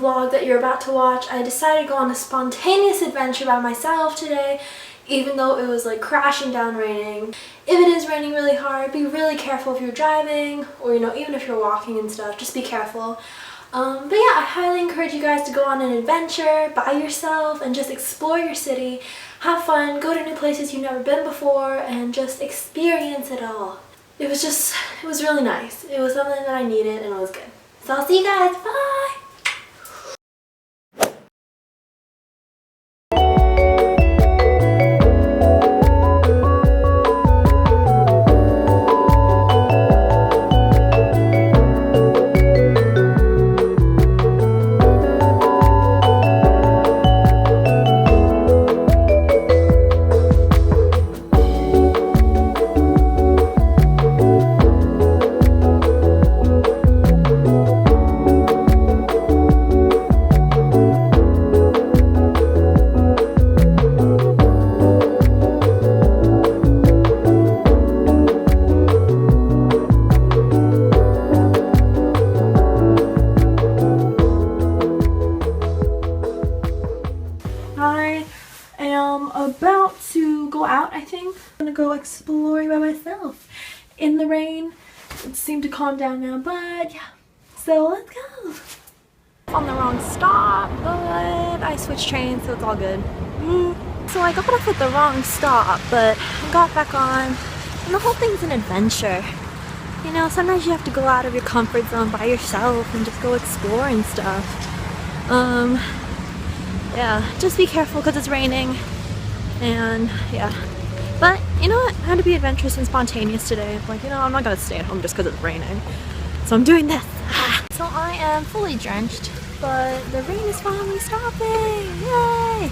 vlog that you're about to watch, I decided to go on a spontaneous adventure by myself today, even though it was like crashing down raining. If it is raining really hard, be really careful if you're driving, or even if you're walking and stuff, just be careful. But yeah, I highly encourage you guys to go on an adventure by yourself and just explore your city, have fun, go to new places you've never been before, and just experience it all. It was really nice. It was something that I needed and it was good. So I'll see you guys, bye! I am about to go out, I think. I'm gonna go exploring by myself in the rain. It seemed to calm down now, but yeah. So let's go. On the wrong stop, but I switched trains, so it's all good. So I got off at the wrong stop, but I got back on, and the whole thing's an adventure. Sometimes you have to go out of your comfort zone by yourself and just go explore and stuff. Yeah, just be careful because it's raining, and yeah. But you know what? I had to be adventurous and spontaneous today. Like, I'm not gonna stay at home just because it's raining. So I'm doing this. So I am fully drenched, but the rain is finally stopping. Yay!